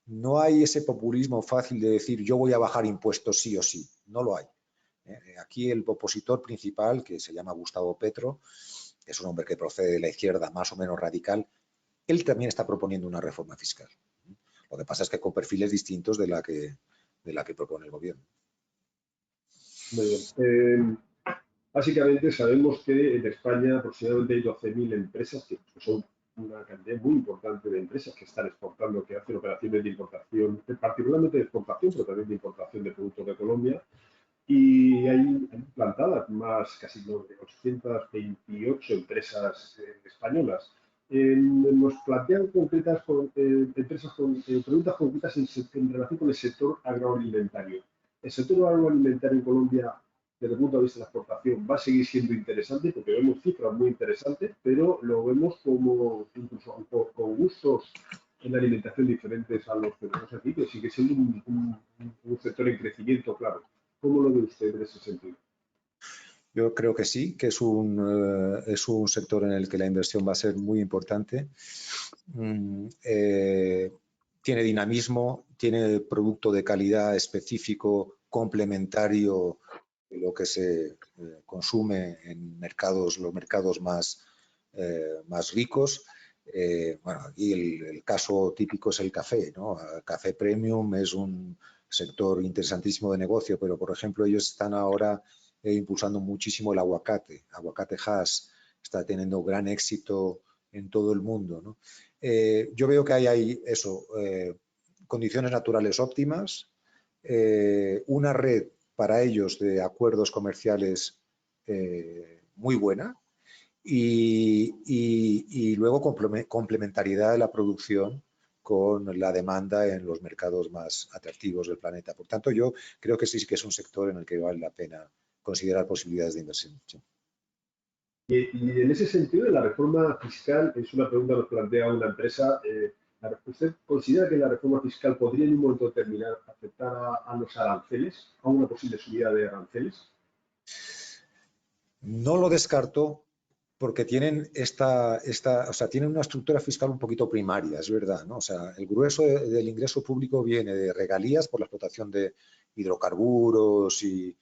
S1: No hay ese populismo fácil de decir yo voy a bajar impuestos sí o sí, no lo hay. Aquí el opositor principal, que se llama Gustavo Petro, que es un hombre que procede de la izquierda más o menos radical, él también está proponiendo una reforma fiscal. Lo que pasa es que con perfiles distintos de la que propone el gobierno.
S4: Muy bien. Básicamente sabemos que en España aproximadamente hay 12.000 empresas, que son una cantidad muy importante de empresas que están exportando, que hacen operaciones de importación, particularmente de exportación, pero también de importación de productos de Colombia. Y hay plantadas casi 828 empresas españolas. Nos plantean empresas preguntas concretas en relación con el sector agroalimentario. El sector agroalimentario en Colombia, desde el punto de vista de la exportación, va a seguir siendo interesante porque vemos cifras muy interesantes, pero lo vemos como incluso con gustos en la alimentación diferentes a los que tenemos aquí, que sigue siendo un sector en crecimiento, claro. ¿Cómo lo ve usted en ese sentido?
S1: Yo creo que sí, que es un sector en el que la inversión va a ser muy importante. Tiene dinamismo, tiene producto de calidad específico, complementario de lo que se consume en los mercados más ricos. Bueno, aquí el caso típico es el café, ¿no? El café premium es un sector interesantísimo de negocio, pero por ejemplo ellos están ahora impulsando muchísimo el aguacate. Aguacate Hass está teniendo gran éxito en todo el mundo, ¿no? Yo veo que hay eso, condiciones naturales óptimas, una red para ellos de acuerdos comerciales muy buena y luego complementariedad de la producción con la demanda en los mercados más atractivos del planeta. Por tanto, yo creo que sí que es un sector en el que vale la pena considerar posibilidades de inversión. Sí.
S4: Y en ese sentido, la reforma fiscal es una pregunta que nos plantea una empresa. ¿Usted considera que la reforma fiscal podría en un momento determinado afectar a los aranceles, a una posible subida de aranceles?
S1: No lo descarto porque tienen tienen una estructura fiscal un poquito primaria, es verdad, ¿no? O sea, el grueso del ingreso público viene de regalías por la explotación de hidrocarburos y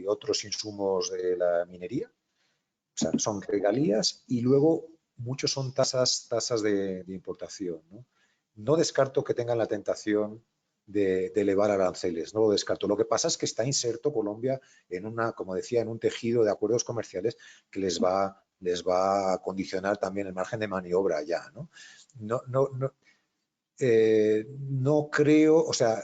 S1: otros insumos de la minería. O sea, son regalías y luego muchos son tasas de importación, ¿no? No descarto que tengan la tentación de elevar aranceles, no lo descarto. Lo que pasa es que está inserto Colombia como decía, en un tejido de acuerdos comerciales que les va a condicionar también el margen de maniobra allá, ¿no? No creo, o sea,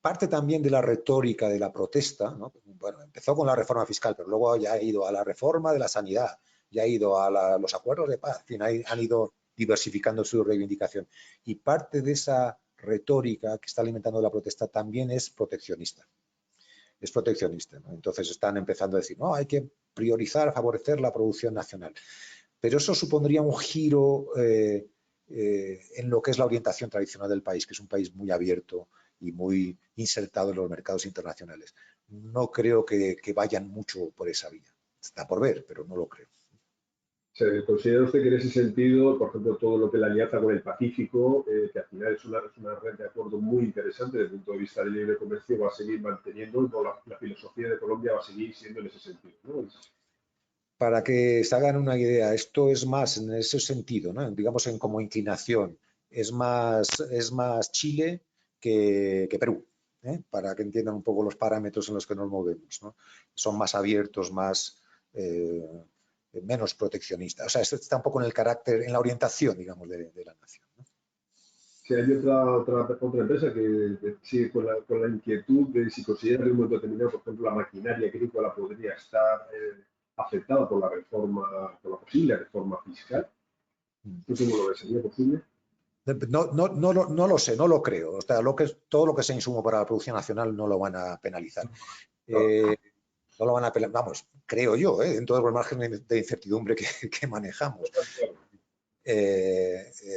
S1: parte también de la retórica de la protesta, ¿no? Bueno, empezó con la reforma fiscal, pero luego ya ha ido a la reforma de la sanidad, ya ha ido a los acuerdos de paz, en fin, han ido diversificando su reivindicación. Y parte de esa retórica que está alimentando la protesta también es proteccionista. Es proteccionista, ¿no? Entonces están empezando a decir, no, hay que priorizar, favorecer la producción nacional. Pero eso supondría un giro en lo que es la orientación tradicional del país, que es un país muy abierto y muy insertado en los mercados internacionales. No creo que vayan mucho por esa vía. Está por ver, pero no lo creo.
S4: ¿Considera usted que en ese sentido, por ejemplo, todo lo que la alianza con el Pacífico, que al final es una red de acuerdo muy interesante desde el punto de vista del libre comercio, va a seguir manteniendo, la filosofía de Colombia va a seguir siendo en ese sentido, ¿no?
S1: Para que se hagan una idea, esto es más en ese sentido, ¿no? Digamos como inclinación, es más Chile que Perú, para que entiendan un poco los parámetros en los que nos movemos, ¿no? Son más abiertos, menos proteccionistas. O sea, esto está un poco en el carácter, en la orientación, digamos, de la nación, ¿no?
S4: Si hay otra empresa que sigue con la inquietud de si considera que en un momento determinado, por ejemplo, la maquinaria agrícola podría estar afectada por la posible reforma fiscal. ¿Tú cómo lo ves? ¿Sería posible?
S1: No lo sé, no lo creo. O sea, todo lo que sea insumo para la producción nacional no lo van a penalizar. No lo van a penalizar, vamos, creo yo, en todos los márgenes de incertidumbre que manejamos.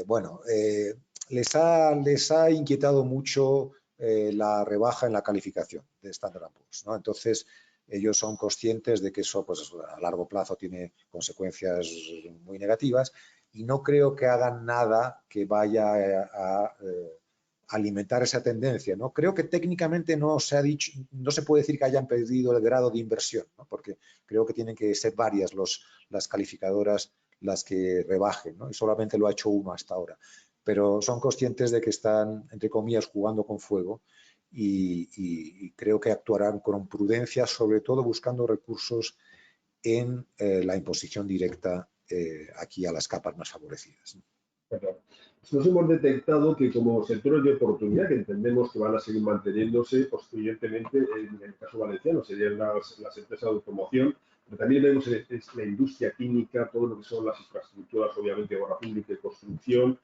S1: Bueno, les ha inquietado mucho la rebaja en la calificación de Standard & Poor's, ¿no? Entonces, ellos son conscientes de que eso, pues, a largo plazo tiene consecuencias muy negativas y no creo que hagan nada que vaya a alimentar esa tendencia, ¿no? Creo que técnicamente no se puede decir que hayan perdido el grado de inversión, ¿no? Porque creo que tienen que ser varias las calificadoras las que rebajen, ¿no? Y solamente lo ha hecho uno hasta ahora. Pero son conscientes de que están, entre comillas, jugando con fuego y creo que actuarán con prudencia, sobre todo buscando recursos en la imposición directa aquí a las capas más favorecidas, ¿no?
S4: Nosotros hemos detectado que como sectores de oportunidad, que entendemos que van a seguir manteniéndose, pues evidentemente en el caso valenciano serían las empresas de automoción, pero también vemos la industria química, todo lo que son las infraestructuras, obviamente, obra pública y construcción,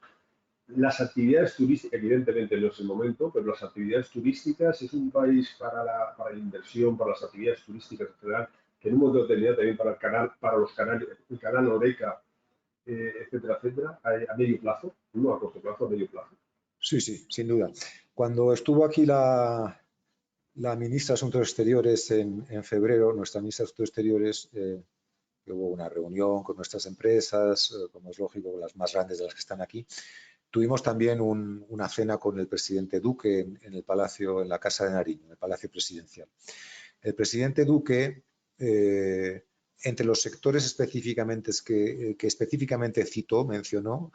S4: las actividades turísticas, evidentemente no es el momento, pero las actividades turísticas es un país para la inversión, para las actividades turísticas en general, que en un momento determinado también para el canal Oreca, etcétera, etcétera, a medio plazo, no a corto plazo, a medio plazo.
S1: Sí, sin duda. Cuando estuvo aquí la ministra de Asuntos Exteriores en febrero, nuestra ministra de Asuntos Exteriores, hubo una reunión con nuestras empresas, como es lógico, las más grandes de las que están aquí. Tuvimos también una cena con el presidente Duque en el Palacio, en la Casa de Nariño, en el Palacio Presidencial. El presidente Duque, entre los sectores específicamente que específicamente mencionó,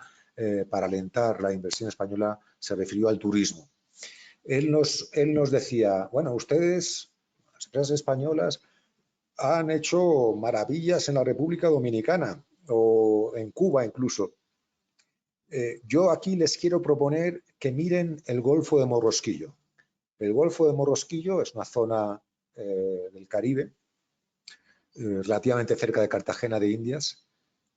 S1: para alentar la inversión española, se refirió al turismo. Él nos decía, bueno, ustedes, las empresas españolas, han hecho maravillas en la República Dominicana o en Cuba incluso. Yo aquí les quiero proponer que miren el Golfo de Morrosquillo. El Golfo de Morrosquillo es una zona del Caribe, relativamente cerca de Cartagena de Indias,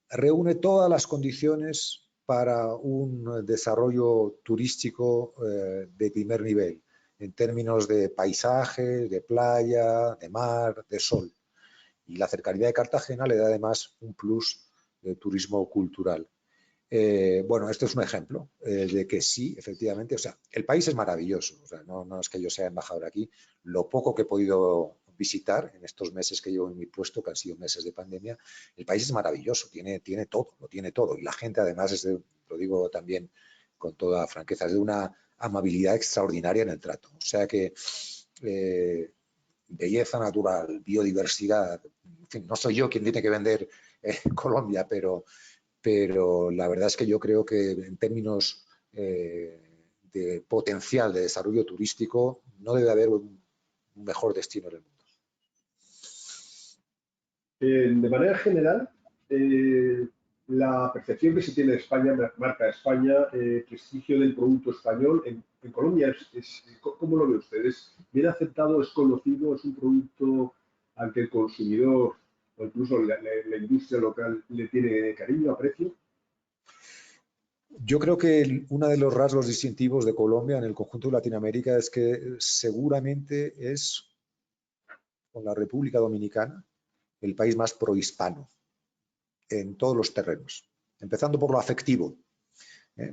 S1: reúne todas las condiciones para un desarrollo turístico de primer nivel, en términos de paisaje, de playa, de mar, de sol. Y la cercanía de Cartagena le da además un plus de turismo cultural. Bueno, esto es un ejemplo de que sí, efectivamente, o sea, el país es maravilloso, o sea, no es que yo sea embajador aquí, lo poco que he podido visitar en estos meses que llevo en mi puesto, que han sido meses de pandemia, el país es maravilloso, tiene todo, lo tiene todo, y la gente además lo digo también con toda franqueza, es de una amabilidad extraordinaria en el trato, o sea que belleza natural, biodiversidad, en fin, no soy yo quien tiene que vender Colombia, pero la verdad es que yo creo que en términos de potencial de desarrollo turístico no debe haber un mejor destino en el mundo.
S4: De manera general, la percepción que se tiene de España, marca España, prestigio del producto español, en Colombia, ¿cómo lo ve usted? ¿Es bien aceptado, es conocido, es un producto al que el consumidor o incluso la industria local le tiene cariño, aprecio?
S1: Yo creo que uno de los rasgos distintivos de Colombia en el conjunto de Latinoamérica es que seguramente es, con la República Dominicana, el país más prohispano en todos los terrenos, empezando por lo afectivo.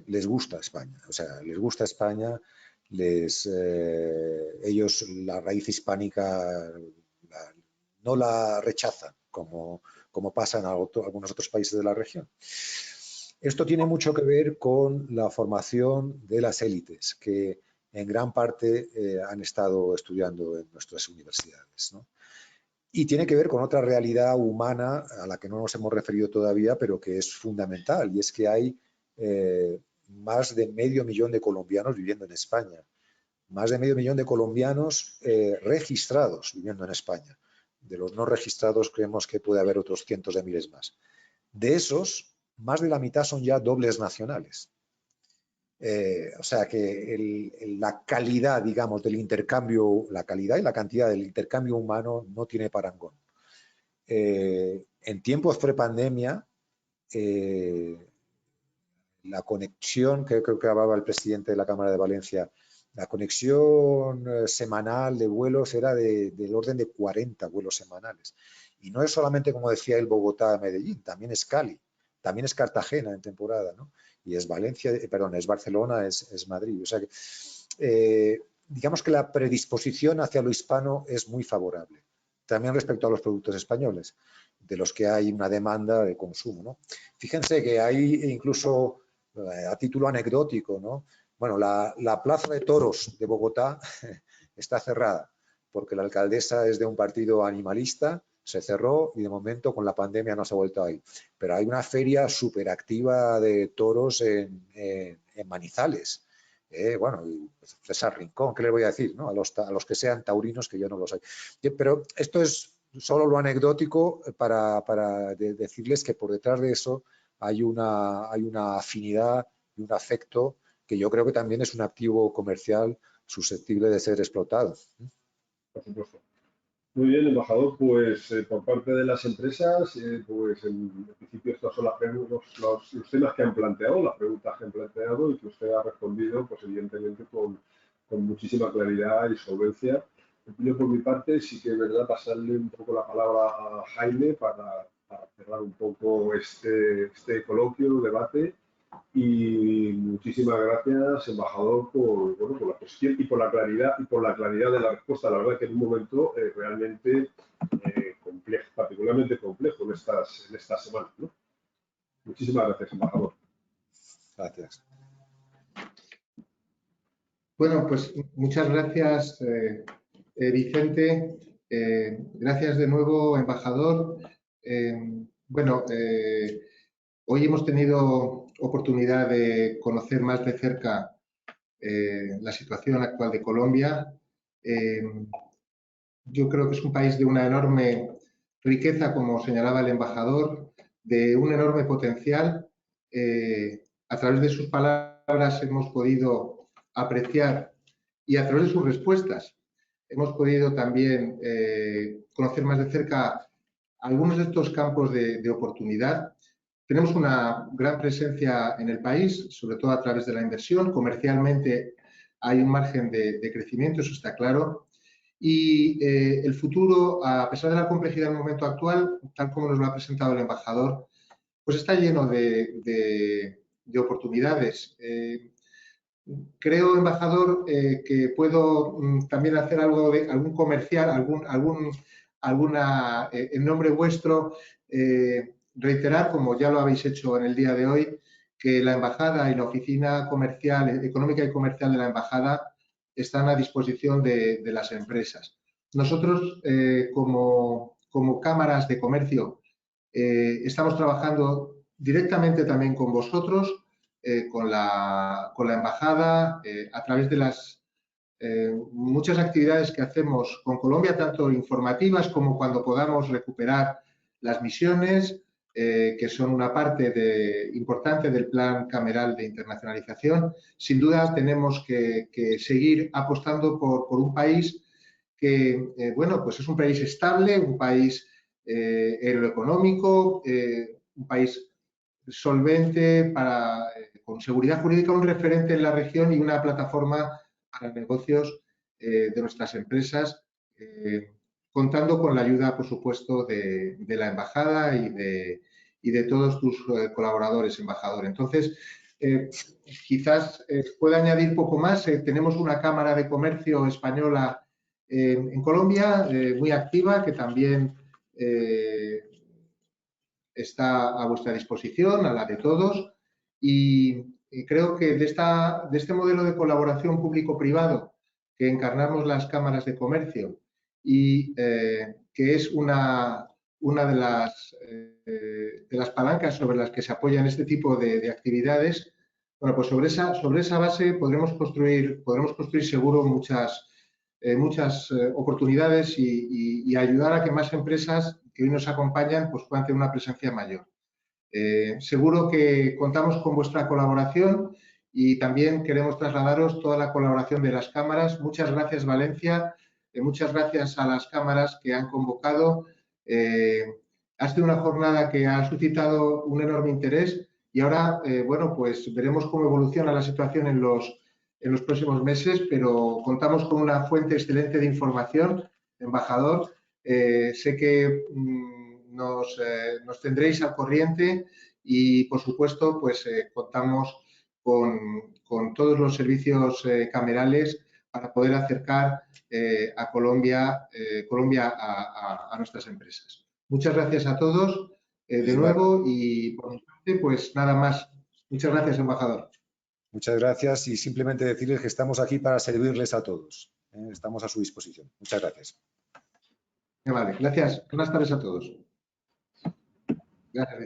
S1: Les gusta España, o sea, les gusta España, ellos la raíz hispánica no la rechazan como pasa en algunos otros países de la región. Esto tiene mucho que ver con la formación de las élites que en gran parte han estado estudiando en nuestras universidades, ¿no? Y tiene que ver con otra realidad humana a la que no nos hemos referido todavía, pero que es fundamental, y es que hay más de 500.000 de colombianos viviendo en España. más de medio millón de colombianos registrados viviendo en España. De los no registrados creemos que puede haber otros cientos de miles más. De esos, más de la mitad son ya dobles nacionales. O sea que la calidad, digamos, del intercambio, la calidad y la cantidad del intercambio humano no tiene parangón. En tiempos prepandemia, la conexión, que creo que hablaba el presidente de la Cámara de Valencia, la conexión semanal de vuelos era del orden de 40 vuelos semanales. Y no es solamente, como decía el Bogotá a Medellín, también es Cali, también es Cartagena en temporada, ¿no? Y es Valencia, perdón, es Barcelona, es Madrid. O sea que, digamos que la predisposición hacia lo hispano es muy favorable. También respecto a los productos españoles, de los que hay una demanda de consumo, ¿no? Fíjense que hay incluso, a título anecdótico, ¿no? Bueno, la plaza de toros de Bogotá está cerrada porque la alcaldesa es de un partido animalista, se cerró y de momento con la pandemia no se ha vuelto a ir. Pero hay una feria súper activa de toros en Manizales. Bueno, César Rincón, ¿qué le voy a decir? ¿No? A los que sean taurinos, que yo no lo soy. Pero esto es solo lo anecdótico para decirles que por detrás de eso hay una afinidad y un afecto que yo creo que también es un activo comercial susceptible de ser explotado.
S4: Por supuesto. Muy bien, embajador, pues por parte de las empresas, pues en principio estos son los temas que han planteado, las preguntas que han planteado y que usted ha respondido, pues evidentemente con muchísima claridad y solvencia. Yo por mi parte sí que es verdad pasarle un poco la palabra a Jaime para cerrar un poco este coloquio, debate. Y muchísimas gracias, embajador, por la posición y por la claridad de la respuesta. La verdad que en un momento realmente complejo, particularmente complejo en estas semanas, ¿no? Muchísimas gracias, embajador.
S1: Gracias.
S2: Bueno, pues muchas gracias, Vicente. Gracias de nuevo, embajador. Hoy hemos tenido oportunidad de conocer más de cerca la situación actual de Colombia. Yo creo que es un país de una enorme riqueza, como señalaba el embajador, de un enorme potencial. A través de sus palabras hemos podido apreciar y a través de sus respuestas hemos podido también conocer más de cerca algunos de estos campos de oportunidad. Tenemos una gran presencia en el país, sobre todo a través de la inversión. Comercialmente hay un margen de crecimiento, eso está claro. Y el futuro, a pesar de la complejidad del momento actual, tal como nos lo ha presentado el embajador, pues está lleno de oportunidades. Creo, embajador, que puedo también hacer algún comercial, en nombre vuestro, reiterar, como ya lo habéis hecho en el día de hoy, que la embajada y la oficina comercial, económica y comercial de la embajada están a disposición de las empresas. Nosotros, como cámaras de comercio, estamos trabajando directamente también con vosotros, con la embajada, a través de las muchas actividades que hacemos con Colombia, tanto informativas como cuando podamos recuperar las misiones, que son una parte importante del plan cameral de internacionalización. Sin duda tenemos que seguir apostando por un país que, bueno, pues es un país estable, un país aeroeconómico, un país solvente con seguridad jurídica, un referente en la región y una plataforma para negocios de nuestras empresas, contando con la ayuda, por supuesto, de la embajada y de todos tus colaboradores, embajador. Entonces, quizás pueda añadir poco más. Tenemos una Cámara de Comercio española en Colombia, muy activa, que también está a vuestra disposición, a la de todos, y creo que de este modelo de colaboración público-privado que encarnamos las cámaras de comercio y que es una de las palancas sobre las que se apoyan este tipo de actividades, Bueno, pues sobre esa base podremos construir seguro muchas oportunidades y ayudar a que más empresas que hoy nos acompañan pues puedan tener una presencia mayor. Seguro que contamos con vuestra colaboración y también queremos trasladaros toda la colaboración de las cámaras. Muchas gracias, Valencia. Muchas gracias a las cámaras que han convocado. Ha sido una jornada que ha suscitado un enorme interés y ahora, bueno, pues veremos cómo evoluciona la situación en los próximos meses, pero contamos con una fuente excelente de información, embajador. Sé que nos tendréis al corriente y, por supuesto, pues contamos con todos los servicios camerales para poder acercar a Colombia a nuestras empresas. Muchas gracias a todos de nuevo y por mi parte, pues nada más. Muchas gracias, embajador.
S1: Muchas gracias y simplemente decirles que estamos aquí para servirles a todos. Estamos a su disposición. Muchas gracias.
S2: Vale, gracias. Buenas tardes a todos. Gracias.